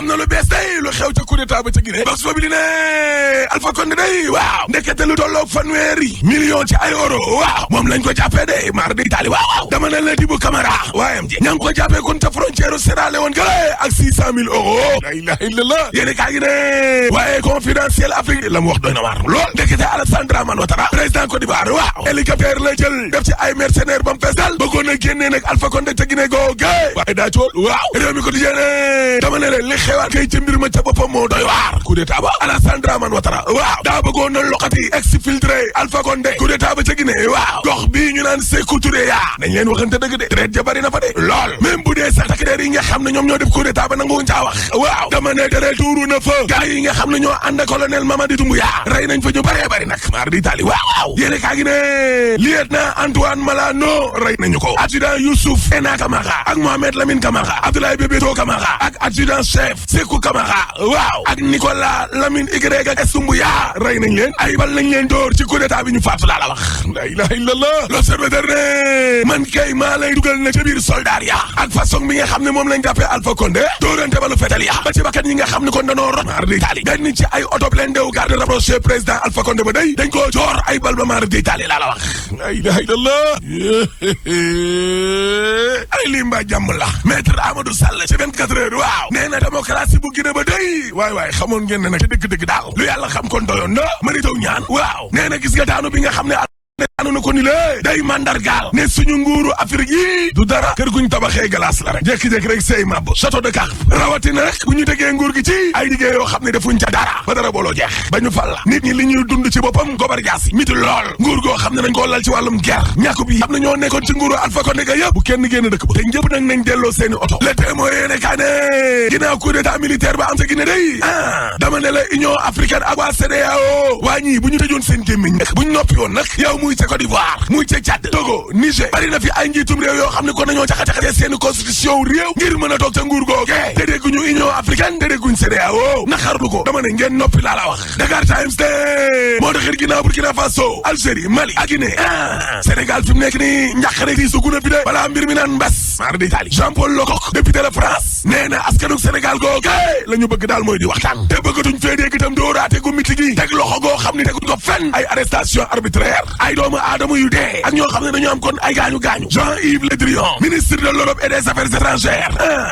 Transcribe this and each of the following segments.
am na lu bees day lu xew ca coup d'état ba ca Guinée box boobu li ne Alpha Condé day waaw ndekete lu tolloog fanweeri million ci ay euro waaw moom lañ ko jàppee de mar di Italie waaw dama ne la Dibou Camara waayam ji ña ngi ko jàppee kon ca frontière Sierra Leone gale ak 600,000 euros la ilaha illallah yéeni kaa gi ne waaye confidentiel Afrique la mu wax doy na waar lool ndekete Alassane Dramane Ouattara président Côte d'Ivoire waaw hélicoptère la jël def ci ay mercenaires ba mu fees dal bëggoon a génnee nag Alpha Condé ca Guinée googe waaye daa cool waaw réew mi quotidien dama ne leen li xewaat kay ca mbir ma ca boppam moo doy waar coup d'état ba Alassane Dramane Ouattara waaw daa bëggoon na loxati exfiltré Alpha Condé coup d'état ba ca Guinée waaw gox bii ñu naan Sékou Touré yaa dañ leen waxante dëgg de traite ja bari na fa de lool même bu dee sax takk der yi nga xam ne ñoom ñoo def coup d'état ba nanguwuñ caa wax waaw dama ne dere tuuru na fa gars yi nga xam ne ñoo ànd ak colonel Mamadi Doumbouya rey nañ fa ñu bëree bëri nag mar di Italie waaw yéene kaa gi ne lieutenant Antoine Malano rey nañu ko adjudant Youssouf Ena Camara ak Mohamed Lamine Camara Abdoulaye Bébéto Camara ak adjudant chef Sékou Camara waaw ak Nicolas Lamine Y ak Doumbouya rey nañ leen ay bal nañ leen dóor ci coup d'état bi ñu faatu laa la wax la ilaha illallah l'observateur ne man kay maa lay dugal na ca biir soldat ya ak façon bi nga xam ne moom lañ jàppee Alpha Condé dóorante balu fetal ya ba ci bakkat ñi nga xam ne kon danoo rot mar di Italie benn ci ay auto blindé wu garde rapproché président Alpha Condé ba day dañ koo joor ay bal ba mar di Italie laa la wax la ilaha illallah ay lii mbaa jàmm la maître Amadou Sall ci 24 heures waaw nee na démocratie bu Guinée ba day waay xamoon ngeen ne nag ci dëgg-dëgg daal lu yàlla xam kon doyoon na mari taw ñaan waaw nee na gis nga daanu bi nga xam ne daanu na ko ni lée day mandargaal ne suñu nguuru Afrique yi du dara kër guñ tabaxee glace la rek jékki-jékki rek sey mab château de cartes rawatina rek bu ñu tegee nguur gi ci ay liggéey yoo xam ne defuñ ca dara ba dara booloo jeex ba ñu fal la nit ñi li ñuy dund ci boppam gobar jaas yi miti lool nguur goo xam ne dañ koo lal ci wàllum guerre ñàkku bi xam ne ñoo nekkoon ci nguuru Alpha Condé ga yëpp bu kenn génn dëkk ba te ñëpp nag nañ delloo seeni oto le témoin yéene kaa ne ginnaaw coup d'état militaire ba am sa Guinée day dama ne la Union africaine ak waa CEDEAO waa ñii bu ñu tëjoon seen gémmiñ nag bu ñu noppi woon nag yow muy ca Côte d'Ivoire muy ca Tchad Togo Niger bari na fi ay njiitum réew yoo xam ne kon nañoo caxa-caxatee seeni constitution réew ngir mën a toog ca nguur googe te dégguñu Union africaine te dégguñ CEDEAO naxarlu ko dama ne ngeen noppi laa la wax Dakar Times de moo taxit ginnaaw Burkina Faso Algérie Mali ak Guinée Sénégal fi mu nekk ni njàqare di suguna bi de balaa mbir mi naan mbas mar d'Italie Jean-Paul Lecoq député de France nee na askanuk Sénégal googe la ñu bëgg daal mooy di waxtaan te bëggatuñ fee dégg itam dooraate gu miti gi teg loxo goo xam ne teguñ ko fenn ay arrestation arbitraire ay doomu aadama yu dee ak ñoo xam ne dañoo am kon ay gaañu-gaañu Jean-Yves Le Drian ministre de l'Europe et des affaires étrangères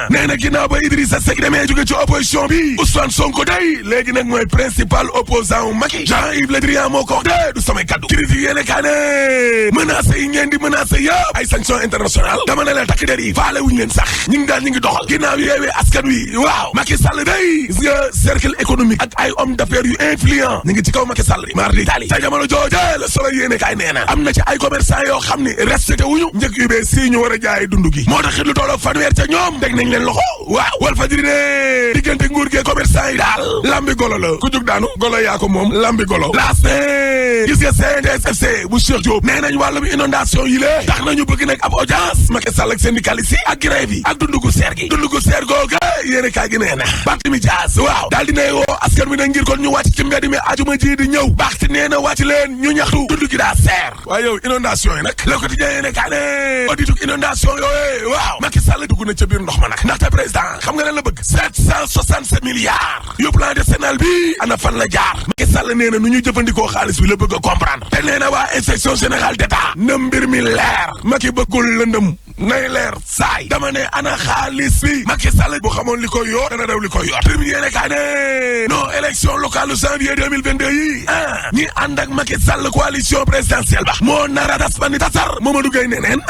nee na ginnaaw ba Idrissa Seck demee jóge ci opposition bi Ousmane Sonko day léegi nag mooy principal opposant u Macky Jean-Yves Le Drian moo ko wax de du samay kaddu critique yéene kaa ne menacé yi ngeen di menacé yëpp ay sanctions internationales dama ne leen takk der yi faale wuñu leen sax ñi ngi daal ñi ngi doxal ginnaaw yeewee askan wi waaw Macky Sall day gis nga cercle économique ak ay hommes d'affaires yu influent ñi ngi ci kaw Macky Sall mar d'Italie sa jamono jooje Le Soleil yéene kaay nee na am na ci ay commerçant yoo xam ne respecté wuñu njëg yu bees si ñu war a jaay dund gi moo tax it lu tolloog fanweer ca ñoom teg nañ leen loxo waaw Walf Fadjri ne diggante nguur gee commerçant yi daal lambi golo la ku jug daanu golo yaa ko moom lambi golo laas ne gis nga CNTS/FC bu Cheikh Diop nee nañ wàllum inondation yi lée tax nañu bëgg nag ab audience Macky Sall ak syndicaliste yi ak grève yi ak dundu gu seer gi dundu gu seer googa yéene kaay gi nee na Barthélémy Dias waaw daal dinay woo askan wi nag ngir kon ñu wàcc ci mbedd mi ajuma ji di ñëw baxti nee na wàcc leen ñu ñaxtu dundu gi daa seer waaye yow inondation yi nag Le Quotidien yéene kaay ne audituk inondation yooyu waaw Macky Sall dugg na ca biir ndox ma nag ndaxte président xam nga lan la bëgg 767 milliards yu plan décennal bi ana fan la jaar Macky Sall nee na nu ñu jëfandikoo xaalis bi la bëgg a comprendre te nee na waa inspection générale d'État na mbir mi leer Macky bëggul lëndëm nay leer saay dama ne ana xaalis bi Macky Sall bu xamoon li koy yor dana daw li koy yor tribune yéene kaay ne non élection locale janvier 2022 yi ñi ànd ak Macky Sall coalition présidentielle ba moo nara tas ba ni tasar Mamadou Gueye neneen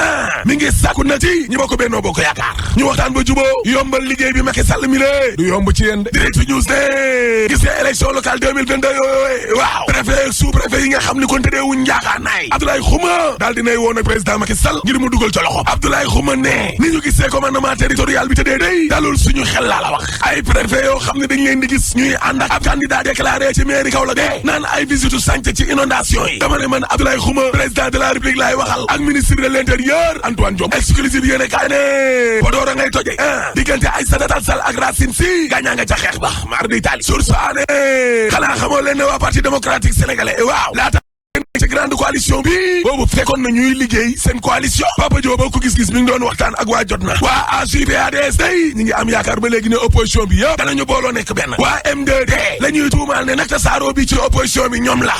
mi ngi sàkku na ci ñi bokk Benno Bokk Yaakaar ñu waxtaan ba juboo yombal liggéey bi Macky Sall mi lée du yomb ci yéen de Direct News ne gis nga élection locale 2022 yooyu waaw préfet sous préfet yi nga xam ni kon tëddee wuñ njaaxaanaay Abdoulaye Khouma daal dinay woon ak président Macky Sall ngir mu dugal ca loxo Abdoulaye Khouma ne ni ñu gisee commandement territorial bi tëddee day dalul suñu xel laa la wax ay préfet yoo xam ne dañ leen di gis ñuy ànd ak ab candidat déclaré ci mairie Kaolack de naan ay visitu santé ci inondation yi dama ne man Abdoulaye Khouma président de la République laay waxal ak ministre de l'intérieur Antoine Diome exclusive yéene kaay ne Podor a ngay toje diggante Aïssata Tall Sall ak Racine Sy gaañaa nga ca xeex ba mar d'Italie source aane xanaa xamoo leen ne waa parti démocratique sénégalais waaw laata grande coalition bi boobu fekkoon na ñuy liggéey seen coalition Papa Diop ko gis-gis mi ngi doon waxtaan ak waa Jotna waa AJ/PADS day ñi ngi am yaakaar ba léegi ne opposition bi yëpp danañu booloo nekk benn waa M2D la ñuy tuumaal ne nag tasaaroo bi ci opposition bi ñoom la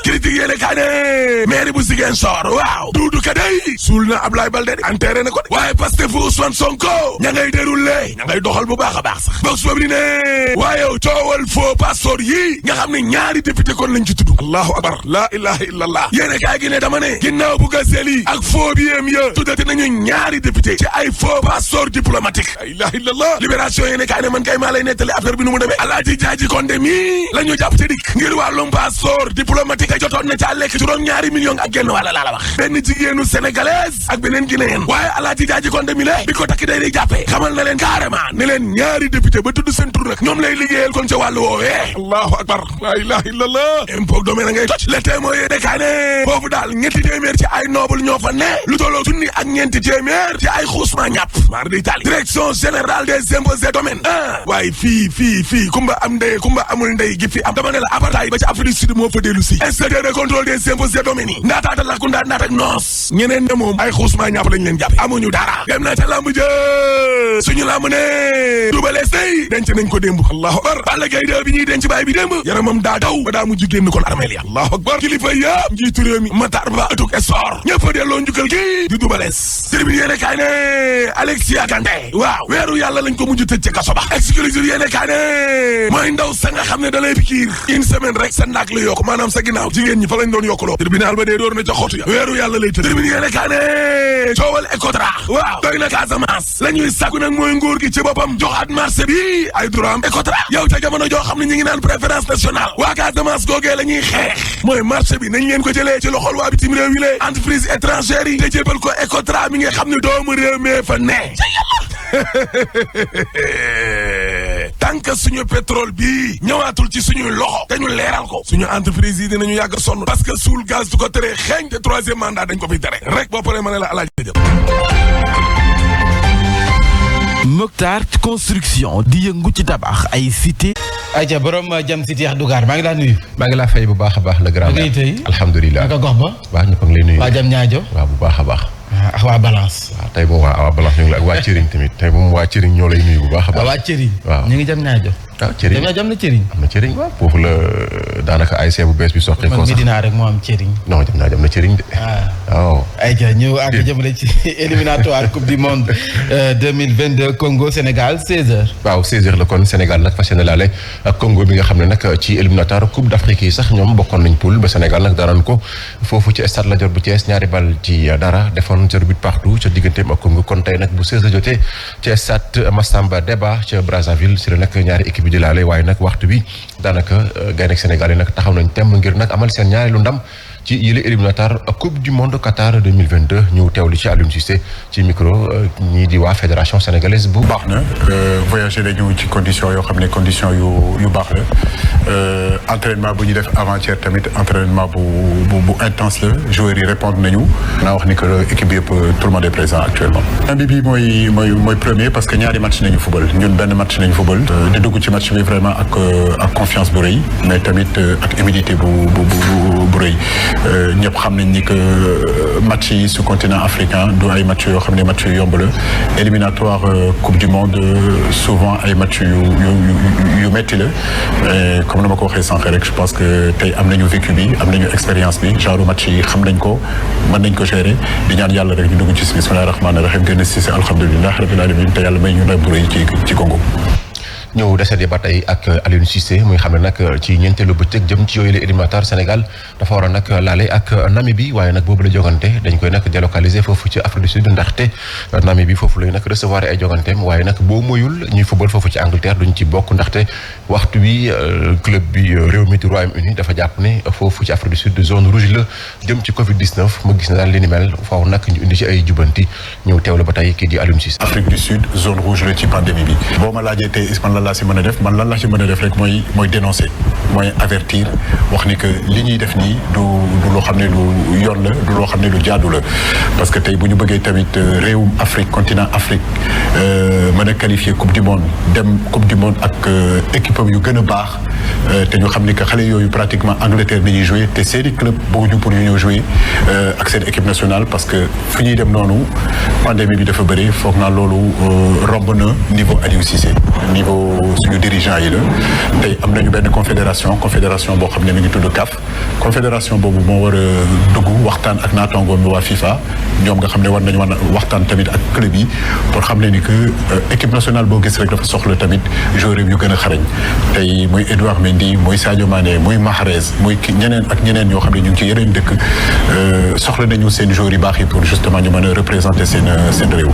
critique yéene kaa ne maire bu Ziguinchor waaw Doudou Ka day suul na Ablaye Baldé enterré na ko de waaye Pastef fu Ousmane Sonko ña ngay déroulé ña ngay doxal bu baax a baax sax box boobu di ne waaye coowal faux passeport yi nga xam ne ñaari député kon lañ ci tudd allahu akbar la ilaha illallah yéene kaay gi ne dama ne ginnaaw bu Gazeli ak faux biem ya tuddati nañu ñaari député ci ay faux passeport diplomatique la ilaha illallah libération yéene kaay ne man kay maa lay nettali affaire bi nu mu demee Alaaji Jaaji Konde mi la ñu jàpp ci dik ngir wàllum passeport diplomatique a jotoon na ca lekk juróom-ñaari millions ak genn wàlla laa la wax benn jigéenu sénégalaise ak beneen guinéen waaye Alaaji Jaaji Konde mi le bi ko takk day di jàppee xamal na leen carrément ne leen ñaari député ba tudd seen tur nag ñoom lay liggéeyal kon ca wàllu woowee allahu akbar la ilaha illallah impôt domaine ngay toj le témoin yee dekaa ne foofu daal ñetti téeméer ci ay noble ñoo fa ne lu tolloo junni ak ñeenti téeméer ci ay xuusma ñàpp mar di tali direction générale des impôts et domaines waaye fii kumba am ndey kumba amul ndey gi fi am dama ne la apartheid ba ci Afrique du Sud moo fa dellu si inspecteur de contrôle des impôts et domaines yi ndaataata lakku ndaat ak noos ñeneen ne moom ay xuusma ñàpp lañ leen jàppe amuñu dara dem na ca lamb jë suñu lamb ne dubalees day denc nañ ko démb allahu akbar Balla Gaye 2 bi ñuy denc baay bi démb yaramam daa daw ba daa mujj génn kon armeel ya allahu akbar kilifa yëpp njiitu réew mi Matar Ba atuk sport ñëpp a delloo njukkal gi di dubalees tribune yéene kaay ne Alexia Kanté waaw weeru yàlla lañ ko mujj tëj ca kaso ba exclusive yéene kaay ne mooy ndaw sa nga xam ne da lay pikiir une semaine rek sa naak la yokk maanaam sa ginnaaw jigéen ñi fa lañ doon yokkuloo tribunal ba dee door na ca xotu ya weeru yàlla lay tëj tribune yéene kaay ne coowal Ecotra waaw doy na Casamance la ñuy sàkku nag mooy nguur gi ci boppam joxaat marché bi ay droit am Ecotra yow ca jamono joo xam ne ñu ngi naan préférence nationale waa Casamance googee la ñuy xeex mooy marché bi nañ leen ko jëlee ci loxol waa bitim réew yi lée entreprise étrangère yi te jébal ko Ecotra mi nga xam ne doomu réew mee fa ne ca yàlla tant que suñu pétrole bi ñëwaatul ci suñuy loxo te ñu leeral ko suñu entreprise yi dinañu yàgg sonn parce que suul gaz du ko tere xeeñ te troisième mandat dañ ko fi tere rek boo paree ma ne la alaaj jël Mokhtar construction di yëngu ci tabax ay cité. ayca borom jam cité Cheikh Dougar maa ngi laa nuyu. maa ngi laa fay bu baax a baax. la grand tey alhamdulilah naka gox ba. waaw ñëpp a ngi lay nuyu. waa jam ñaajo. waaw bu baax a baax. ak waa balance. waaw tey moom waa balance ñu ngi la ak waa Cëriñ tamit tey moom waa Cëriñ ñoo lay nuyu bu baax a baax. waa Cëriñ. waaw ñu ngi jam ñaajo. waaw Cëriñ jam na Cëriñ. am na Cëriñ waaw foofu la daanaka ASC bu bees bi soqee ko sax. Medina rek moo am Cëriñ. non jam na Cëriñ de. waaw. ayca ñu àgg jëmale ci éliminatoire coupe du monde 2022 Congo Sénégal 16h. waaw 16h la kon Sénégal nag fas yéene laale ak Congo bi nga xam ne nag ci éliminatoire coupe d'Afrique yi sax ñoom bokkoon nañ poule ba Sénégal nag daraan ko foofu ci stade Lat Dior bu Thiès ñaari bal ci dara defoon 0 but partout ca digganteem ak Congo kon tey nag bu 16h jotee ci stade Massamba Déba ca Brazzaville si la nag ñaari équipe yi di laale waaye nag waxtu bi daanaka gaynde Sénégal yi nag taxaw nañ temm ngir nag amal seen ñaareelu ndam ci yële éliminatoire coupe du monde Qatar 2022 ñu teewlu ci Aliou Cissé ci micro ñii di waa fédération sénégalaise bu. baax na voyager dañu ci condition yoo xam ne condition yu baax la entraînement bu ñu def avant-hier tamit entraînement bu intense la joueurs yi répondre nañu. naa wax ni que équipe bi yëpp tout le monde est présent actuellement. bi mooy premier parce que ñaari match nañu football ñun benn match nañu football. di dugg ci match bi vraiment ak confiance bu rëy mais tamit ak humilité bu rëy. ñëpp xam nañ ni que match yi su continent africain du ay match yoo xam ne match yu yomb la éliminatoire coupe du monde souvent ay match yu métti la mais comme na ma ko waxee sànq rek je pense que tey am nañu vécu bi am nañu expérience bi genre match yi xam nañ ko mën nañ ko gérer di ñaan yàlla rek ñu dugg ci bismillahi rahmaani rahim génn si alhamdulilah rabbil alamin te yàlla may ñu ndam bu rëy ci Congo. ñëw desandi ba tey ak Aliou Cissé muy xam ne nag ci ñeenteelu bëccëg jëm ci yooyu la éliminatoire Sénégal dafa war a nag laale ak Namibie waaye nag boobu la jogante dañ koy nag délocaliser foofu ci Afrique du Sud ndaxte Namibie foofu lay nag recevoir ay joganteem waaye nag boo moyul ñuy football foofu ci Angleterre duñ ci bokk ndaxte waxtu wi club bi réew mi di Royaume-Uni dafa jàpp ne foofu ci Afrique du Sud zone rouge la jëm ci Covid 19 mu gis na daal li ni mel faaw nag ñu indi ci ay jubanti ñëw teewlu ba tey kii di Aliou Cissé. Afrique du Sud zone rouge la ci pandémie bi boo ma laajee tey laa si mën a def man lan laa si mën a def rek mooy dénoncer mooy avertir wax ni que li ñuy def nii du loo xam ne lu yoon la du loo xam ne lu jaadu la parce que tey bu ñu bëggee tamit réewum Afrique continent Afrique mën a qualifier coupe du monde dem coupe du monde ak équipe yu gën a baax te ñu xam ni que xale yooyu pratiquement Angleterre dañuy jouer te seeni club bëgguñu pour ñu ñëw jouer ak seen équipe nationale parce que fi ñuy dem noonu pandémie bi dafa bëri foog naa loolu romb na niveau Aliou Cissé niveau suñu dirigeant yi la tey am nañu benn confédération boo xam ne mi ngi tudd CAF confédération boobu moo war a dugg waxtaan ak naataangoom bi waa FIFA ñoom nga xam ne war nañu mën a waxtaan tamit ak club yi pour xam ne ni que équipe nationale boo gis rek dafa soxla tamit joueur yu gën a xarañ tey muy Edouard Mendy muy Sadio Mané muy Mahrez muy ñeneen ak ñeneen ñoo xam ne ñu ngi ci yeneen dëkk soxla nañu seen joueurs yu baax yi pour justement ñu mën a représenter seen réew.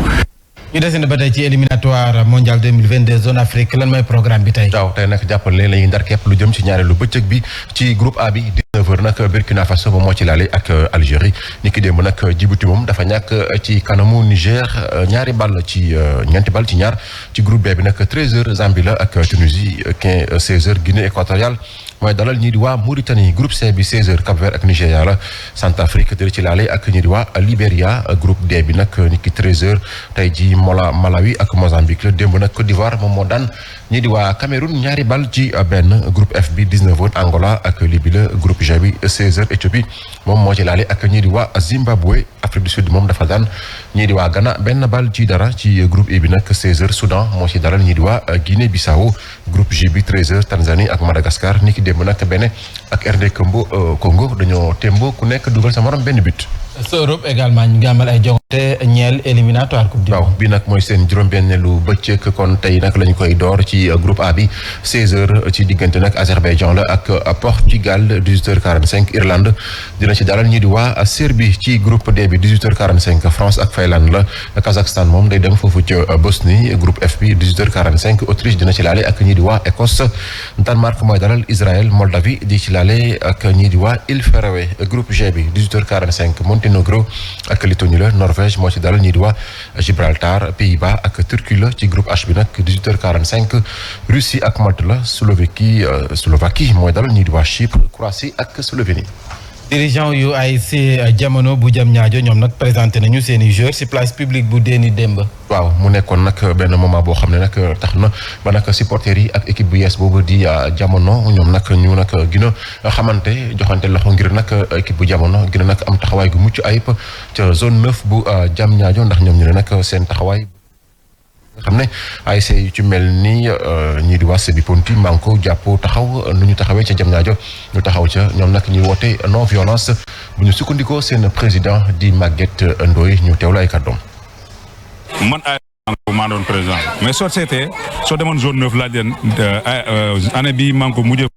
ñu desandi ba tey ci éliminatoire mondial 2022 zone Afrique lan mooy programme bi tey. waaw tey nag jàppal ne la ñuy ndar képp lu jëm ci ñaareelu bëccëg bi ci groupe A bi 19h nag Burkina Faso moo ci laale ak Algérie ni ki démb nag Djibouti moom dafa ñàkk ci kanamu Niger ñeenti bal ci ñaar ci groupe B bi nag 13h Zambie la ak Tunisie 16h Guinée équatoriale mooy dalal ñii di waa Mauritanie groupe C bi 16h Cap-Vert ak Nigéria la Centrafrique dina ci laale ak ñii di waa Libéria groupe D bi nag ni ki 13h tey ji Malawi ak Mozambique la démb nag Côte d'Ivoire moom moo daan ñii di waa Cameroun ñaari bal ci benn groupe F bi 19h Angola ak Libye la groupe G bi 16h Éthiopie moom moo ci laale ak ñii di waa Zimbabwe Afrique du Sud moom dafa daan ñii di waa Ghana benn bal ci dara ci groupe E bi nag 16h Soudan moo ci dalal ñii di waa Guinée Bissau groupe J bi 13h Tanzanie ak Madagascar niki démb nag Bénin ak RD Congo dañoo témbo ku nekk dugal sa morom benn but. sa Europe également ñu ngi amal ay joŋante ñeel éliminatoire coupe du monde. waaw bi nag mooy seen juróom-benneelu bëccëg kon tey nag la ñu koy door ci groupe A bi 16h ci diggante nag Azerbaïdjan la ak Portugal 18h45 Irlande dina ci dalal ñii di waa Serbie ci groupe D bi 18h45 France ak Finlande la Kazakhstan moom day dem foofu ca Bosnie groupe F bi 18h45 Autriche dina ci laale ak ñii di waa Écosse Danemark mooy dalal Israël Moldavie di ci laale ak ñii di waa Îles Féroé groupe G bi 18h45 Monténégro ak Lettonie la Norvège moo ci dalal ñii di waa Gibraltar Pays-Bas ak Turquie la ci groupe H bi nag 18h45 Russie ak Malte la Slovaquie mooy dalal ñii di waa Chypre Croatie ak Slovénie. dirigeant yu ASC Jamono bu Diamniadio ñoom nag présenté nañu seen i joueurs ci place publique bu Déni démb. waaw mu nekkoon nag benn moment boo xam ne nag tax na ba nag supporters yi ak équipe bu yees boobu di Jamono ñoom nag ñu nag gën a xamante joxante loxo ngir nag équipe bu Jamono gën a nag am taxawaay gu mucc ayib ca zone 9 bu Diamniadio ndax ñoom ñu ne nag seen taxawaay. xam ne ASC yu ci mel ni ñii di waa Sébi Ponti Manko jàppoo taxaw nu ñu taxawee ca Diamniadio ñu taxaw ca ñoom nag ñuy woote non violence bu ñu sukkandikoo seen président di Maguette Ndoye ñu teewlu ay kàddoom. man Manko maa doon président mais soo demoon zone 9 laaj leen année bi Manko mujjee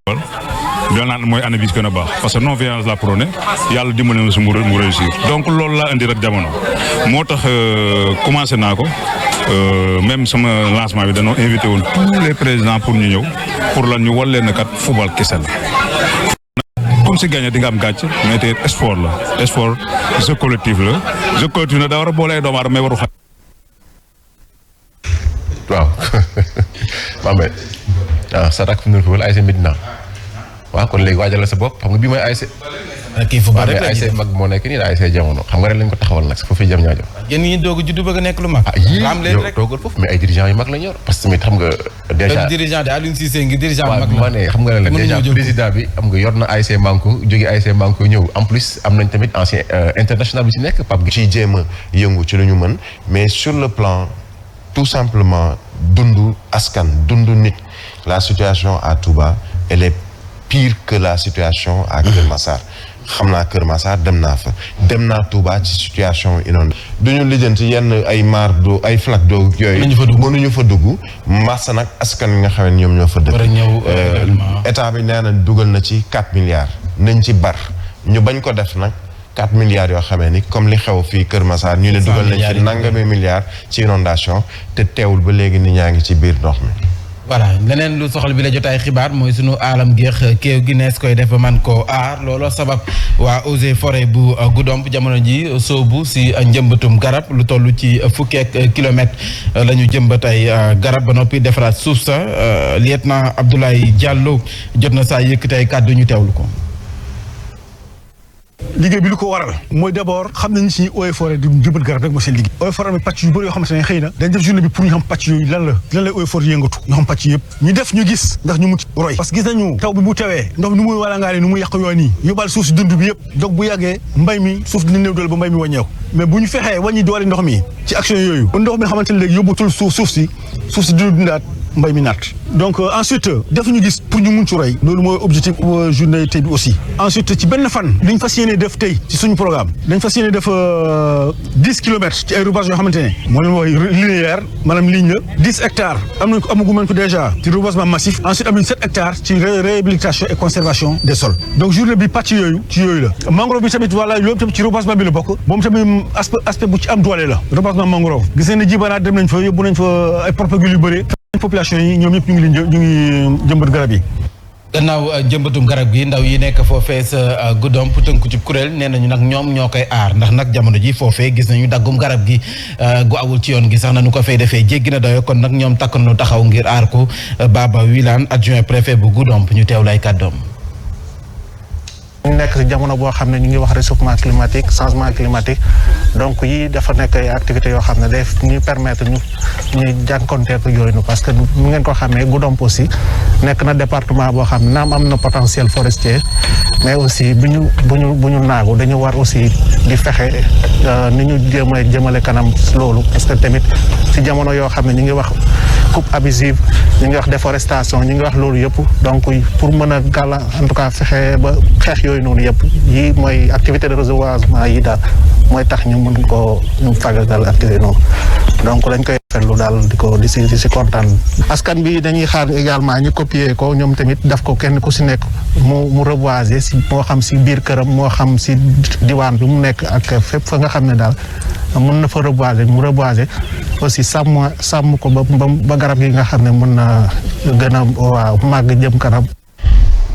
doon naan mooy année bi gën a baax parce que non violence la prôné yàlla dimbali na su mu réussir donc loolu laa indi rek Jamono moo tax commencé naa ko même sama lancement bi dañoo invité woon tous les présidents pour ñu ñëw pour lan ñu wal leen kat football kese la comme si gagné di nga am gàcc mais te sport la sport jeu collectif la jeu collectif la daa war a boole ay doomu aadama mais waru xam. waaw Mame sa rak fi mu ne football ASC Médina waaw kon léegi waajal sa bopp xam nga bii mooy ASC. kii football rek ASC mag moo nekk nii ASC Jamono xam nga rek lañ ko taxawal nag foofu Diamniadio. yéen ñi doog a juddu bëgg a nekk lu mag. raam leen rek toogal foofu mais ay dirigeants yu mag lañ yor parce que tamit xam nga. déjà dirigeant de Aliou Cissé ngi dirigeant mag la ma ne xam nga ne la déjà président bi xam nga yor na ASC Manko jóge ASC Manko ñëw en plus am nañ tamit ancien international bi ci nekk Pape. ci jéem a yëngu ci lu ñu mën mais sur le plan tout simplement dundu askan dundu nit la situation à Touba elle est pire que la situation à Kër Massar. xam naa Kër Massar dem naa fa dem naa Touba ci situation inondée duñu lijjanti yenn ay mar d'eau ay flaque d'eau yooyu mënuñu fa dugg massa nag askan wi nga xam ne ñoom ñoo fa dëkk état bi nee na dugal na ci 4 milliards nañ ci bar ñu bañ ko def nag 4 milliards yoo xamee ni comme li xew fii Kër Massar ñu ne dugal nañ ci nangami milliards ci inondation te teewul ba léegi nit ñaa ngi ci biir ndox mi voilà leneen lu soxal bi la jotaay xibaar mooy sunu aalam géex kéew gi nees koy def ba man koo aar looloo sabab waa Eaux et Forêts bu Goudomp jamono ji soobu si njëmbatum garab lu toll ci fukki ak kilomètre la ñu jëmbat ay garab ba noppi defaraat suuf sa lieutenant Abdoulaye Diallo jot na saa yëkkati ay kàddu ñu teewlu ko. liggéey bi lu ko waral mooy d'abord xam nañu si Eaux et Forêts di jëmbat garab rek moo seen liggéey Eaux et Forêts am pàcc yu bëri yoo xamante ne xëy na dañ def journée bi pour ñu xam pàcc yooyu lan lay Eaux et Forêts yëngatu ñu xam pàcc yëpp ñu def ñu gis ndax ñu mu ci roy parce que gis nañu taw bi bu tawee ndox mi nu muy walangaale nu muy yàq yoon yi yóbbaal suuf si dund bi yëpp donc bu yàggee mbay mi suuf dina néew doole ba mbay mi wàññeeku mais bu ñu fexee wàññi doole ndox mi ci action yooyu ba ndox mi xamante ne léegi yóbbutul suuf si dina dundaat mbay mi naat donc ensuite def ñu gis pour ñu mun ci roy loolu mooy objectif journée tey bi aussi ensuite ci benn fan li ñu fas yéene def tey ci suñu programme dañ fas yéene def 10 kilomètres ci ay rebase yoo xamante ne moo leen wax linéaire maanaam ligne la 10 hectares amagu mën ko déjà ci reboisement massif ensuite am nañu 7 hectares ci réhabilitation et conservation des sols donc journée bi pàcc yooyu ci yooyu la mangrove bi tamit voilà loolu tamit ci reboisement bi la bokk moom tamit aspect bu ci am doole la reboisement mangrove gis nañ ne jibanaat dem nañ fa yóbbu nañ fa ay propagules yu bëri population yi ñoom ñëpp ñu ngi jëmbat garab yi. gannaaw jëmbatum garab gi ndaw yi nekk foofee sa Goudomp tënku ci kuréel nee nañu nag ñoom ñoo koy aar ndax nag jamono ji foofee gis nañu daggum garab gi gu awul ci yoon gi sax nañu ko fay defee jéggi na doyo kon nag ñoom takk nañu taxaw ngir aar ko Baba Wilane adjoint préfet bu Goudomp ñu teew lay kàddoom. ñu nekk ci jamono boo xam ne ñu ngi wax réchauffement climatique changement climatique donc yii dafa nekk ay activités yoo xam ne day ñuy permettre ñu jànkonteek yooyu parce que mu ngeen ko xamee Goudomp aussi nekk na département boo xam ne naam am na potentiel forestier mais aussi bu ñu naagu dañu war aussi di fexe ni ñu jëmale kanam loolu parce que tamit ci jamono yoo xam ne ñu ngi wax coupe abusive ñu ngi wax déforestation ñu ngi wax loolu yëpp donc pour mën a gàlla en tout cas fexe ba xeex yooyu noonu yëpp yi mooy activité de reboisement yi daal mooy tax ñu mën ko ñu fagagal activité noonu donc dañ koy fetlu daal di si kontaan askan bi dañuy xaar également ñu copier ko ñoom tamit daf ko kenn ku si nekk mu reboiser si moo xam si biir këram moo xam si diwaan bi mu nekk ak fépp fa nga xam ne daal mën na fa reboiser aussi sàmm ko ba garab gi nga xam ne mën na gën a waaw màgg jëm kanam.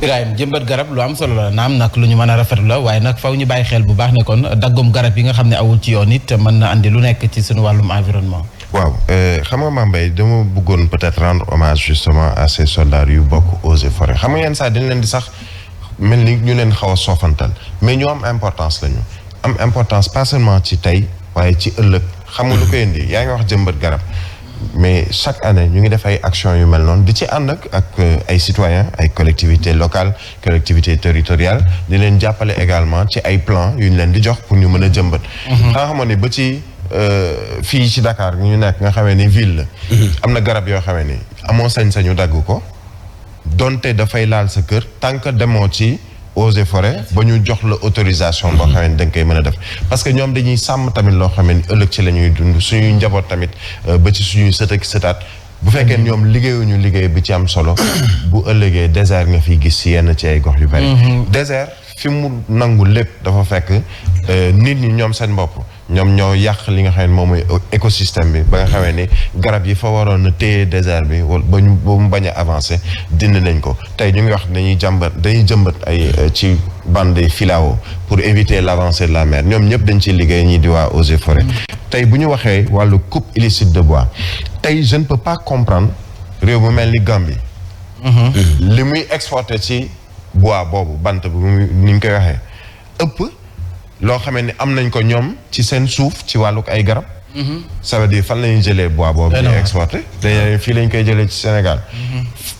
Birahim jëmbat garab lu am solo la naam nag lu ñu mën a rafetlu la waaye nag faw ñu bàyyi xel bu baax ne kon daggum garab yi nga xam ne awul ci yoon it mën na andi lu nekk ci suñu wàllum environnement. waaw xam nga Mame Mbaye dama bëggoon peut-être rendre hommage justement à ces soldats yu bokk Eaux et Forêts xam nga yenn saa dañ leen di sax mel ni ñu leen xaw a soofantal mais ñu am importance la ñu am importance pas seulement ci tey waaye ci ëllëg xam nga lu koy indi yaa ngi wax jëmbat garab mais chaque année ñu ngi def ay actions yu mel noonu di ci ànd ak ay citoyens ay collectivités locales collectivités territoriales di leen jàppale également ci ay plans yu ñu leen di jox pour ñu mën a jëmbat nga xamoon ne ba ci fii ci Dakar ñu nekk nga xamee ni ville la am na garab yoo xamee ni amoo sañ-sañu dagg ko donte dafay laal sa kër tant que demoo ci Eaux et Forêts ba ñu jox la autorisation boo xamee ni da nga koy mën a def parce que ñoom dañuy sàmm tamit loo xamee ni ëllëg ci la ñuy dund suñuy njaboot tamit ba ci suñuy sët ak sëtaat bu fekkee ñoom liggéeyuñu liggéey bi ci am solo bu ëllëgee désert nga fiy gis ci yenn ci ay gox yu bari désert fi mu nangu lépp dafa fekk nit ñi ñoom seen bopp ñoom ñoo yàq li nga xam ne moom mooy écosystème bi ba nga xamee ni garab yi fa waroon a téye désert bi ba mu bañ a avancé dindi nañ ko tey ñu ngi wax dañuy jëmbat ay ci bande filao pour éviter l'avancée de la mer ñoom ñëpp dañ ciy liggéey ñii di waa Eaux et Forêts tey bu ñu waxee wàllu coupe illicite de bois tey je ne peux pas comprendre réew mu mel ni Gambie li muy exporté ci bois boobu bant bi ni ñu koy waxee ëpp loo xamee ni am nañ ko ñoom ci seen suuf ci wàlluk ay garab ça veut dire fan la ñuy jëlee bois boobu di exporté dañ fii lañ koy jëlee ci Sénégal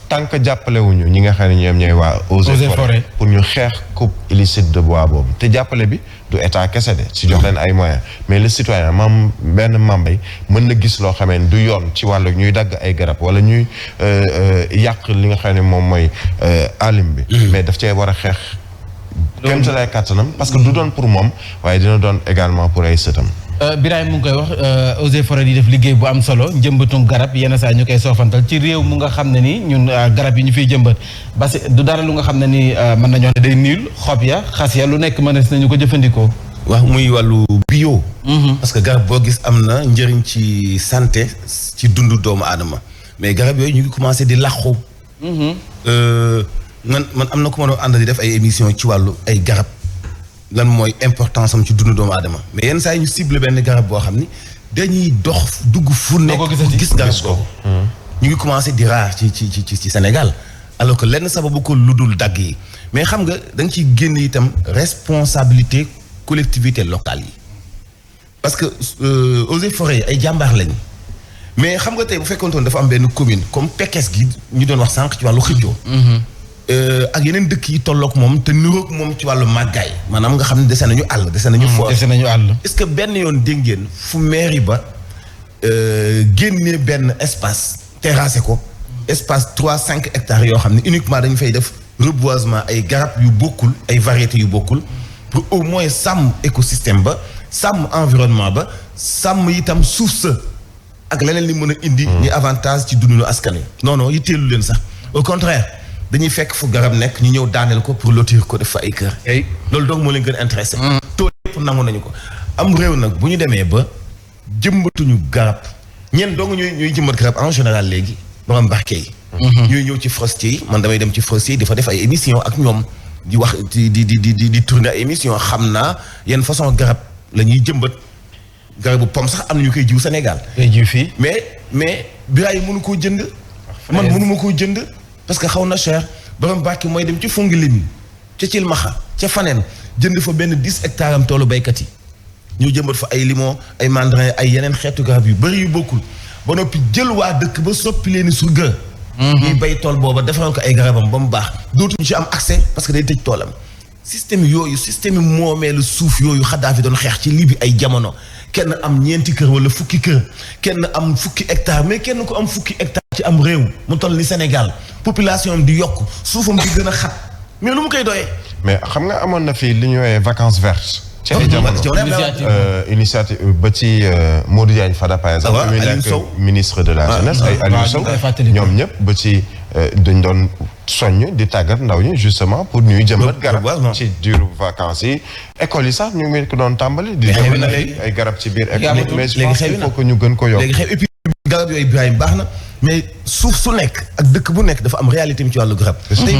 tant que jàppalewuñu ñi nga xam ne ñoom ñooy waa Eaux et Forêts pour ñu xeex coupe illicite de bois boobu te jàppale bi du état kese de si jox leen ay moyens mais le citoyen benn Mame mën na gis loo xamee ni du yoon ci wàllu ñuy dagg ay garab wala ñuy yàq li nga xam ne moom mooy alim bi mais daf cee war a xeex kéem sa lay kàttanam parce que du doon pour moom waaye dina doon également pour ay sëtam Birahim mu ngi koy wax Eaux et Forêts di def liggéey bu am solo njëmbatum garab yenn saa ñu koy soofantal ci réew mu nga xam ne ni ñun garab yi ñu fiy jëmbat parce que du dara lu nga xam ne ni mën nañoo ne day niil xob ya xas ya lu nekk mënees nañu ko jëfandikoo wax muy wàllu bio parce que garab boo gis am na njëriñ ci santé ci dundu doomu aadama mais garab yooyu ñu ngi commencé di làqu. man am na ku ma doon ànd di def ay émission ci wàllu ay garab lan mooy importance am ci dundu doomu aadama mais yenn saa yi ñu ciblé benn garab boo xam ni dañuy dox dugg fu nekk pour gis garab boobu. ñu ngi commencé di raar ci Sénégal alors que lenn sababu ko lu dul dagg yi mais xam nga da nga ciy génn itam responsabilité collectivité locale yi parce que eaux et forêts ay jàmbaar lañ mais xam nga tey bu fekkoontoon dafa am benn commune comme Pekes gi ñu doon wax sànq ci wàllu xëccoo. ak yeneen dëkk yi tolloog moom te niroog moom ci wàllu màggaay maanaam nga xam ne dese nañu àll dese nañu foor est-ce que benn yoon dégg ngeen fu mairie ba génnee benn espace terrassé ko espace 3-5 hectares yoo xam ne uniquement dañu fay def reboisement ay garab yu bokkul ay variétés yu bokkul pour au moins sàmm écosystème ba sàmm environnement ba sàmm itam suuf sa ak leneen li mën a indi ni avantage ci dundinu askan wi non yitteelu leen sax au contraire dañuy fekk fu garab nekk ñu ñëw daaneel ko pour lotir ko def fa ay kër loolu donc moo leen gën intéressé tool yëpp nangu nañu ko am réew nag bu ñu demee ba jëmbatuñu garab ñeen dong ñuy jëmbat garab en général léegi borom barke yi ñuy ñëw ci forestier yi man damay dem ci forestier yi dafa def ay émission ak ñoom di wax di tourner ay émission xam naa yenn façon garab la ñuy jëmbat garabu pom sax am na ñu koy jiw Sénégal jiw fii mais biraay mënu koo jënd man mënuma koo jënd parce que xaw na cher borom barke mooy dem ci Fongolimbi ca Cilmaxa ca Faneen jënd fa benn 10 hectares am toolu baykat yi ñu jëmbat fa ay limon ay mandarin ay yeneen xeetu garab yu bëri yu bokkul ba noppi jël waa dëkk ba soppi leen surga ñuy bay tool booba defaral ko ay garabam ba mu baax dootuñu ci am accès parce que day tëj toolam système yi moomeelu suuf yooyu Xaddaafi doon xeex ci Libi ay jamono kenn am 4 kër wala 10 kër kenn am 10 hectares mais kenn ko am 10 hectares ci am réew mu toll ni Sénégal population am di yokk suufam di gën a xat mais lu mu koy doyee. mais xam nga amoon na fii li ñuy woowee vacances vertes. ci ay jamono initiative ba ci Modou Diagne Fada par exemple. waaw Aliou Sow ministre de la jeunesse ay Aliou Sow ñoom ñëpp ba ci dañ doon soññ di tàggat ndaw ñi justement pour ñuy jëmbat garab ci diiru vacances yi école yi sax ñu ngi ko doon tàmbali di jëmbat ay garab ci biir école yi mais je pense qu'il faut que ñu gën ko yokk léegi xew et puis garab yooyu Ibrahima baax na mais suuf su nekk ak dëkk bu nekk dafa am réalité mi ci wàllu garab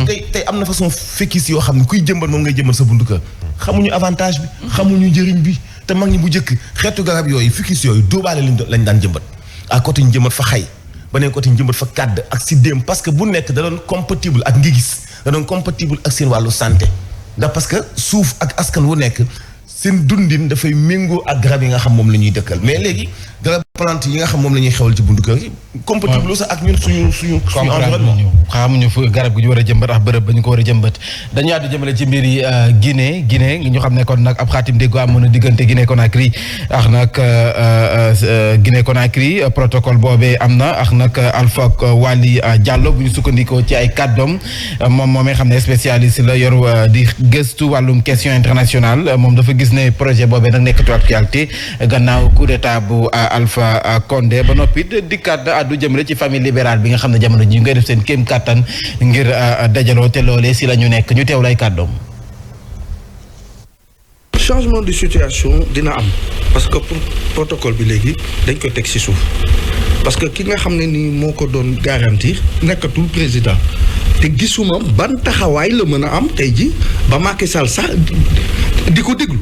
tey am na façon fekkis yoo xam ne kuy jëmbat moom ngay jëmbat sa buntu kër xamuñu avantage bi xamuñu njëriñ bi te mag ñi bu njëkk xeetu garab yooyu fekkis yooyu dóobaale lañ daan jëmbat à côté ñu jëmbat fa xay beneen côté ñu jëmbat fa kàdd ak si déem parce que bu nekk da doon compatible ak ngi gis da doon compatible ak seen wàllu santé ndax parce que suuf ak askan wu nekk seen dundin dafay méngoo ak garab yi nga xam moom la ñuy dëkkal mais léegi garab plante yi nga xam moom la ñuy xewal ci buntu kër yi compatible sax ak ñun suñu environnement xamuñu fu garab gi ñu war a jëmbat ak bërëb ba ñu ko war a jëmbat dañu àddu jëmale ci mbir yi Guinée ñu xam ne kon nag ab xaatim déggoo amoon na diggante Guinée Conakry ak nag Guinée Conakry protocole boobee am na ak nag Alpha Wali Diallo bu ñu sukkandikoo ci ay kàddoom moom moomee xam ne spécialiste la yor di gëstu wàllum question internationale moom dafa gis ne projet boobee nag nekkatu actualité gannaaw coup d'état bu Alpha Condé ba noppi dikkaat àddu jëmale ci famille libérale bi nga xam ne jamono ji ñu ngay def seen kéem kattan ngir dajaloo te loolee si la ñu nekk ñu teew lay kàddoom. changement de situation dina am parce que pour protocole bi léegi dañ koy teg ci suuf parce que ki nga xam ne ni moo ko doon garantir nekkatul président te gisuma ban taxawaay la mën a am tey ji ba Macky Sall sax di ko déglu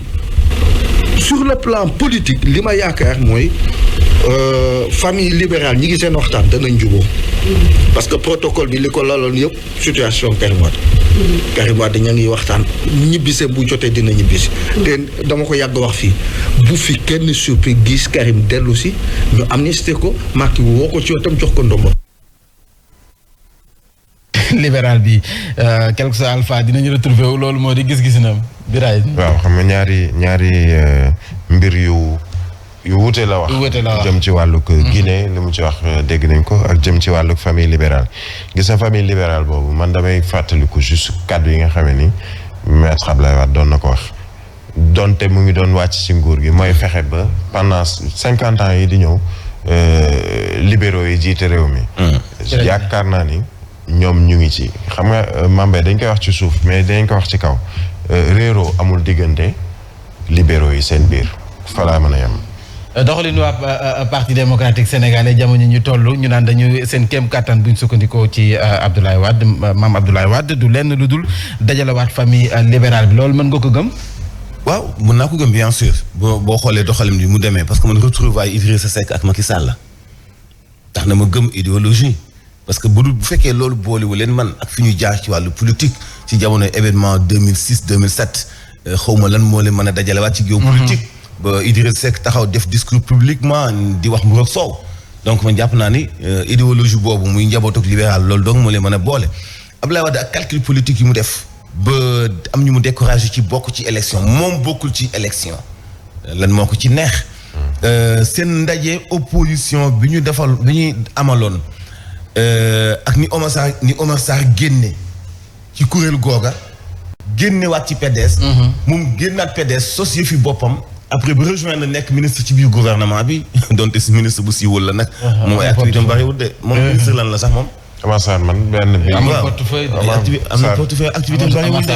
sur le plan politique li ma yaakaar mooy famille libérale ñi ngi seen waxtaan danañ juboo parce que protocole bi li ko laloon yëpp situation Karim Wade ña ngi waxtaan ñibbise bu jotee dina ñibbisi te dama ko yàgg wax fii bu fi kenn surpris gis Karim dellu si ñu amnistie ko Macky woo ko ci wetam jox ko ndombo libéral bi quelque soit Alpha dinañu retrouver wu loolu moo di gis-gis na Biraye waaw xam nga ñaari mbir yu wuute la wax jëm ci wàllug Guinée li mu ci wax dégg nañ ko ak jëm ci wàllug famille libérale gis na famille libérale boobu man damay fàttaliku juste kàddu yi nga xamee ni maître Abdoulaye Wade doon na ko wax donte mu ngi doon wàcc ci nguur gi mooy fexe ba pendant 50 ans yi di ñëw libéraux yi jiite réew mi yaakaar naa ni ñoom ñu ngi ci xam nga Mambé dañ koy wax ci suuf mais dañ ko wax ci kaw réeroo amul diggante libéraux yi seen biir falaa mën a yem doxalinu waa parti démocratique sénégalais jamono ñu toll ñu naan dañu seen kéem kattan buñ sukkandikoo ci Abdoulaye Wade maam Abdoulaye Wade du lenn lu dul dajalewaat famille libérale bi loolu mën nga ko gëm. waaw mën naa ko gëm bien sûr boo xoolee doxalin bi mu demee parce que man retrouvaille Idrissa Seck ak Macky Sall la tax na ma gëm idéologie parce que bu fekkee loolu boolewu leen man ak fi ñu jaar ci wàllu politique ci jamono événement 2006 2007 xawma lan moo leen mën a dajalewaat ci géopolitique. ba Idrissa Seck taxaw def discours publiquement di wax mu rek soow donc man jàpp naa ni idéologie boobu muy njabootu libéral loolu donc moo leen mën a boole Abdoulaye Wade ak calcul politique yi mu def ba am ñu mu découragé ci bokk ci élection moom bokkul ci élection lan moo ko ci neex seen ndaje opposition bi ñu defal bi ñuy amaloon ak ni Omar Sarr génne ci kuréel googa génnewaat ci PDS moom génnaat PDS sos fi boppam après bu rejoindre nekk ministre ci biir gouvernement bi donte si ministre bu siiwul la nag moom ay activité am bariwul de moom ministre lan la sax moom commencé man benn bi. am na portefeuille activité am bariwul de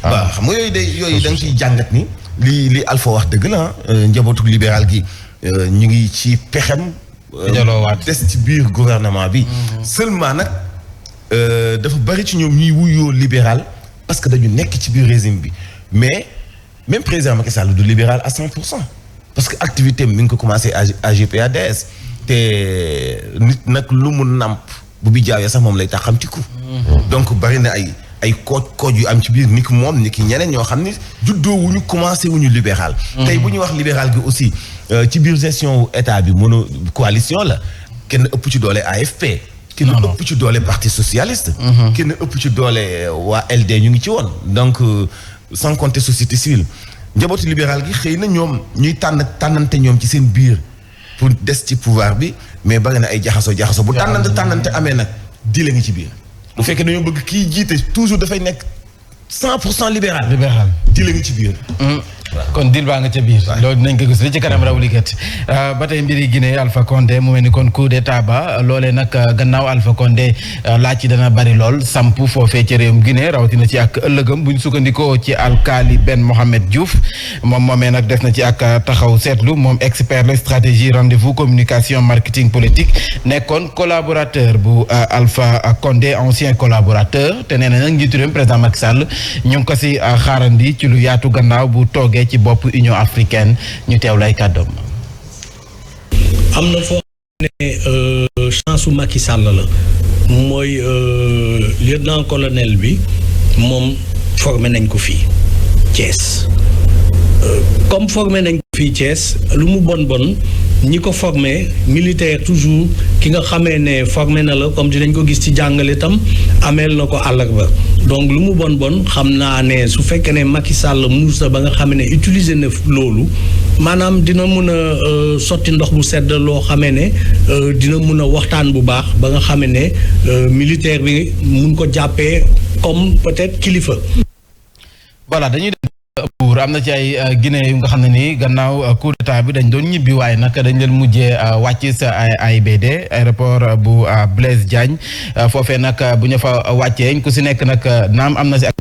waaw xam nga yooyu da nga ciy jàngat ni li Alpha wax dëgg la njabootu libéral gi ñu ngi ci pexem des ci biir gouvernement bi seulement nag dafa bari ci ñoom ñuy wuyoo libéral parce que dañu nekk ci biir régime bi mais même président Macky Sall du libéral à 100% parce que activité mi ngi ko commencé AGPADS te nit nag lu mu nàmp bu bi jaawee sax moom lay tax xam ci ku donc bari na ay kooj yu am ci biir ni ki moom ni ki ñeneen ñoo xam ni juddoo wuñu commencé wuñu libéral tey bu ñuy wax libéral gi aussi ci biir gestion état bi mono coalition la kenn ëpp ci doole AFP kenn ëpp ci doole parti socialiste kenn ëpp ci doole waa LD ñu ngi ci woon donc sans compter société civile njabootu libéral gi xëy na ñoom ñuy tànnante ñoom ci seen biir pour des ci pouvoir bi mais bari na ay jaxaso bu tànnante amee nag di la ngi ci biir bu fekkee dañoo bëgg kii jiite toujours dafay nekk 100% libéral di la ngi ci biir kon dil baa nga ca biir loolu dinañ ko gis li ci kanam raw likat ba tey mbiri Guinée Alpha Condé mu mel ni kon coup d'état ba loolee nag gannaaw Alpha Condé laaj ci dana bari lool samp foofee ci réewum Guinée rawatina ci ak ëllëgam bu ñu sukkandikoo ci alkaali Ben Mohamed Diouf moom moomee nag def na ci ak taxaw seetlu moom expert la stratégie rendez-vous communication marketing politique nekkoon collaborateur bu Alpha Condé ancien collaborateur te nee na nag njiitu réew président Macky Sall ñu ngi ko si xaarandi ci lu yaatu gannaaw bu toogee ci bopp Union africaine ñu teew lay kàddoom. am na foo xam ne chance su Macky Sall la mooy lieutenant colonel bi moom formé nañ ko fii Thiès comme formé nañ ko fii Thiès lu mu bon ñi ko formé militaire toujours ki nga xamee ne formé na la comme dinañ ko gis ci jàngale tam ameel na ko àllarba donc lu mu bon xam naa ne su fekkee ne Macky Sall muus na ba nga xam ne utiliser na loolu maanaam dina mun a sotti ndox bu sedd loo xamee ne dina mun a waxtaan bu baax ba nga xamee ne militaire bi mun ko jàppee comme peut-être kilifa. voilà dañuy buur am na ci ay Guinée yu nga xam ne nii gannaaw coup d'état bi dañ doon ñibbi waaye nag dañ leen mujjee wàcc sa AIBD aéroport bu Blaise Diagne foofee nag bu ñu fa wàccee ku si nekk nag naam am na si ak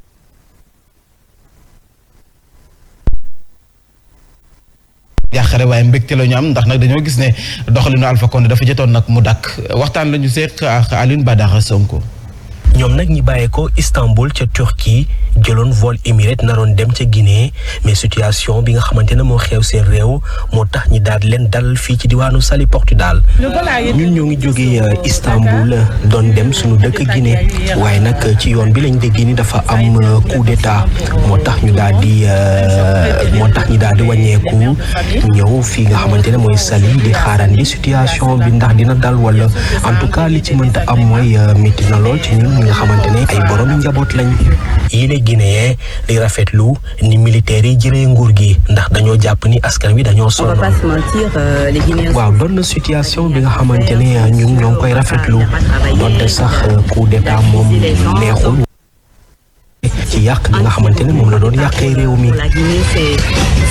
yàqare waaye mbégte la ñu am ndax nag dañoo gis ne doxalinu Alpha Condé dafa jotoon nag mu dakk waxtaan la ñu seq ak Alioune Badara Sonko. ñoom nag ñi bàyyee ko Istanbul ca Turquie jëloon vol Emirates naroon dem ca Guinée mais situation bi nga xamante ne moo xew seen réew moo tax ñi daal leen dalal fii ci diwaanu Saly Portudal ñun ñoo ngi jógee Istanbul doon dem suñu dëkk Guinée waaye nag ci yoon bi lañ déggee ni dafa am coup d'état moo tax ñu daal di wàññeeku ñëw fii nga xamante ne mooy Saly di xaarandi situation bi ndax dina dal wala en tout cas li ci mënta am mooy métti na lool ci ñun nga xamante ne ay borom njaboot lañ yile Guinéen di rafetlu ni militaires yi jëlee nguur gi ndax dañoo jàpp ni askan wi dañoo sonn waaw doon na situation bi nga xamante ne ñun ñoo ngi koy rafetlu doonte sax coup d'état moom neexul ci yàq bi nga xamante ne moom la doon yàqee réew mi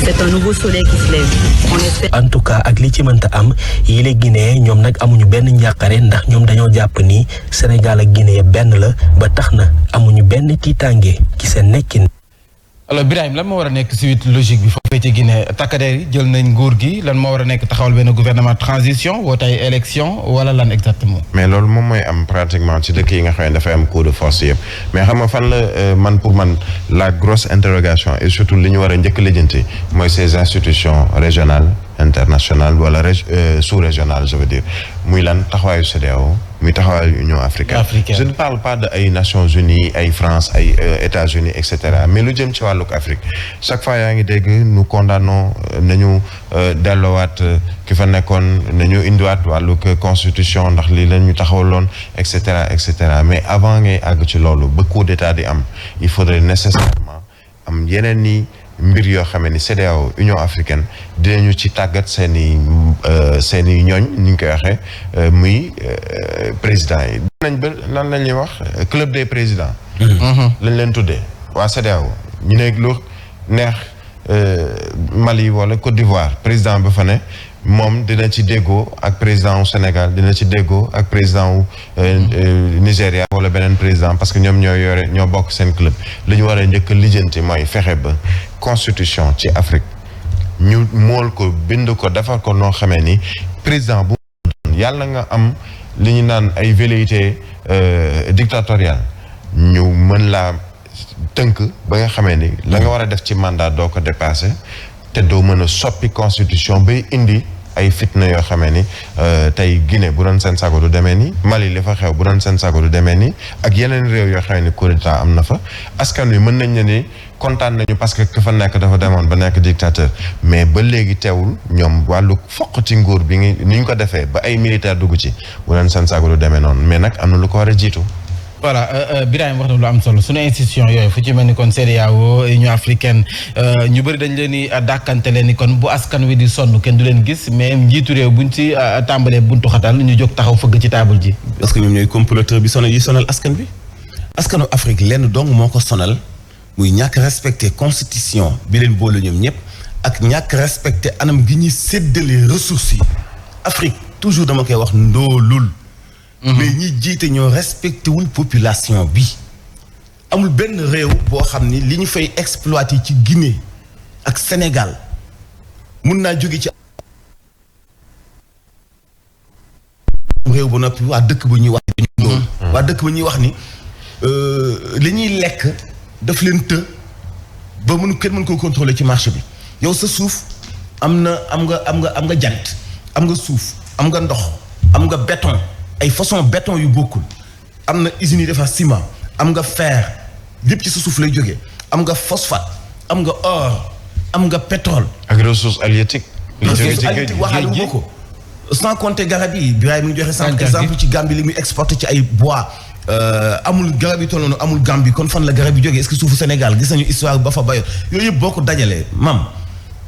c'est un nouveau soleil qui se lève. en tout cas ak li ci mënta am yile Guinée ñoom nag amuñu benn njàqare ndax ñoom dañoo jàpp ni Sénégal ak Guinée benn la ba tax na amuñu benn tiitaange ci seen nekkin. alors Birahim lan moo war a nekk suite logique bi foofee ci Guinée takkadeer yi jël nañ nguur gi lan moo war a nekk taxawal benn gouvernement transition woo tey élection wala lan exactement. mais loolu moom mooy am pratiquement ci dëkk yi nga xam ne dafay am coup de force yëpp mais xam nga fan la man pour man la grosse interrogation et surtout li ñu war a njëkk lijjanti mooy ces institutions régionales internationales wala sous-régionales je veux dire muy lan taxawaayu CEDEAO muy taxawaayu Union africaine. Je ne parle pas de ay Nations Unies ay France ay États-Unis et cetera mais lu jëm ci wàllug Afrique chaque fois yaa ngi dégg nous condamnons nañu delloowaat ki fa nekkoon nañu indiwaat wàllug constitution ndax lii la ñu taxawaloon et cetera mais avant ngay àgg ci loolu ba coup d'état di am il faudrait nécessairement am yeneen ni mbir yoo xam ni CEDEAO Union africaine dinañu ci tàggat seen i ñooñ ni ñu koy waxee muy président yi. nañ ba lan la ñuy wax club des présidents. lañ leen tuddee waa CEDEAO ñu ne lu neex Mali wala Côte d'Ivoire président ba fa ne moom dina ci déggoo ak président wu Sénégal dina ci déggoo ak président wu Nigéria wala beneen président parce que ñoom ñoo bokk seen club li ñu war a njëkk lijjanti mooy fexe ba constitution ci Afrique ñu mool ko bind ko defar ko noo xamee ni président bu yàlla nga am li ñu naan ay velléités dictatoriales ñu mën laa tënk ba nga xamee ni la nga war a def ci mandat doo ko dépassé te doo mën a soppi constitution bay indi ay fitna yoo xamee ni tey Guinée bu doon seen sago du demee nii Mali li fa xew bu doon seen sago du demee nii ak yeneen réew yoo xamee ni coup d'état am na fa askan wi mën nañ ne ni kontaan nañu parce que ku fa nekk dafa demoon ba nekk dictateur mais ba léegi teewul ñoom wàllu foqati nguur bi ni ñu ko defee ba ay militaire dugg ci bu doon seen sago du demee noonu mais nag am na lu ko war a jiitu. voilà Birahim wax na lu am solo suñu institution yooyu fu ci mel ni kon CEDEAO Union africaine ñu bëri dañ leen di dàkkante leen ni kon bu askan wi di sonn kenn du leen gis mais njiitu réew buñ ci tàmbalee buntu xatal ñu jóg taxaw fëgg ci table ji. parce que ñoom ñooy comploteur bi sonal askan bi askanu Afrique lenn dong moo ko sonal muy ñàkk respecté constitution bi leen boole ñoom ñëpp ak ñàkk respecté anam gi ñuy séddale ressources yi Afrique toujours dama koy wax ndoolul. mais ñi jiite ñoo respecté wul population bi amul benn réew boo xam ni li ñu fay exploité ci Guinée ak Sénégal mun naa jóge ci réew ba noppi waa dëkk ba ñuy wax waa dëkk ba ñuy wax ni li ñuy lekk daf leen të ba kenn mën koo contrôler ci marché bi yow sa suuf am nga jant am nga suuf am nga ndox am nga béton ay façon béton yu bokkul am na usines yi defar ciment am nga fer lépp ci sa suuf lay jógee am nga phosphate am nga or am nga pétrole. ak ressources halieutiques. waxaale wu ma ko sans compter garab yi Birahim mi ngi joxe sànq exemple ci Gambie li muy exporté ci ay bois amul garab yi toll noonu amul Gambie kon fan la garab yi jógee est-ce que suufu Sénégal gis nañu histoire ba fa bayoon yooyu yëpp boo ko dajalee mam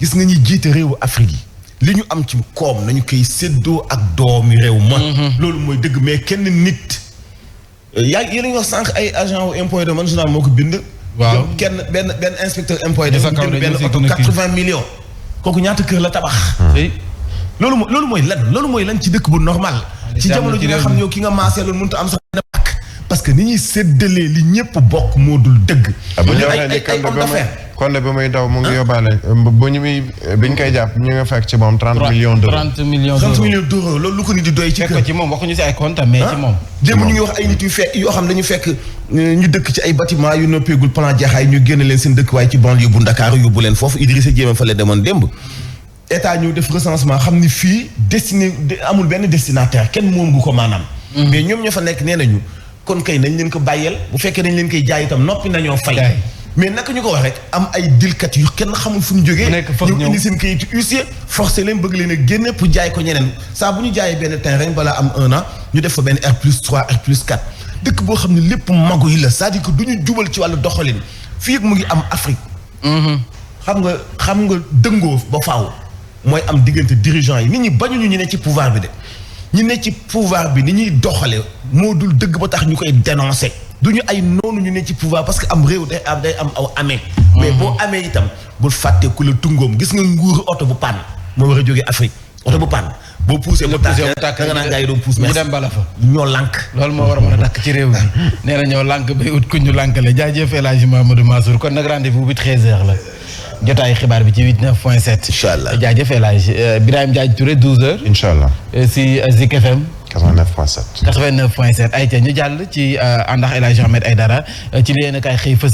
gis nga ñuy jiite réewu Afrique yi. li ñu am ci koom nañu koy séddoo ak doomi réew ma loolu mooy dëgg mais kenn nit yéen a ngi wax sànq ay agent wu impôt de man journal moo ko bind waaw kenn benn inspecteur impôt de jënd benn oto 80 millions kooku ñaata kër la tabax loolu mooy lan ci dëkk bu normal ci jamono ji nga xam ne yow ki nga maasee loolu mënut a am sax bakk parce que ni ñuy séddalee li ñëpp bokk moo dul dëgg ay homme d'affaires Condé ba muy daw mu ngi yóbbaale bu ñu muy biñ koy jàpp ñu nga fekk ci moom 30 millions d'euros. 30 millions d'euros loolu lu ko nit di doy ci kër. fekk ci moom waxuñu si ay compte mais ci moom. démb ñu ngi wax ay nit yu fekk yoo xam dañu fekk ñu dëkk ci ay bâtiment yu noppeegul plan jaxaay ñu génne leen seen dëkkuwaay ci banlieue bu Ndakaaru yóbbu leen foofu Idrissa Diémé fa la demoon démb. état ñu def recensement xam ni fii amul benn destinataire kenn moom gu ko maanaam. mais ñoom ñoo fa nekk nee nañu kon kay nañ leen ko bàyyeel bu fekkee dañ leen koy jaay itam noppi nañoo fay mais naka ñu ko wax rek am ay dilkat yu kenn xamul fu ñu jógee ñu indi seen kayitu huissier forcé leen bëgg leen a génne pour jaay ko ñeneen saa bu ñu jaayee benn terrain balaa am 1 an ñu def fa benn R+3 R+4 dëkk boo xam ne lépp magu yi la c'est-à-dire que du ñu jubal ci wàllu doxalin fii mu ngi am Afrique xam nga dëngoo ba faaw mooy am diggante dirigeant yi nit ñi bañuñu ñu ne ci pouvoir bi de ñu ne ci pouvoir bi ni ñuy doxale moo dul dëgg ba tax ñu koy dénoncer du ñu ay noonu ñu ne ci pouvoir parce que am réew day am aw amee mais boo amee itam bul fàtte ku la tungoom gis nga nguuru oto bu panne moo war a jógee Afrique oto bu panne boo poussé mu tàkk da nga naan gars yi doon pousse ñu dem bala fa ñoo lànk loolu moo war a mën a dakk ci réew mi nee na ñoo lànk bay ut ku ñu lànkale jaajëf El Hadji Mamadou Mansour kon nag rendez-vous bi 13h la jotaay xibaar bi ci 89.7 incha allah jaajëf El Hadji Birahim Diagne Touré 12h incha allah si Zik FM 89.7 89.7 ayca ñu jàll ci àndax El Hadji Ahmed Aïdara ci li yéen a kaay xëy fës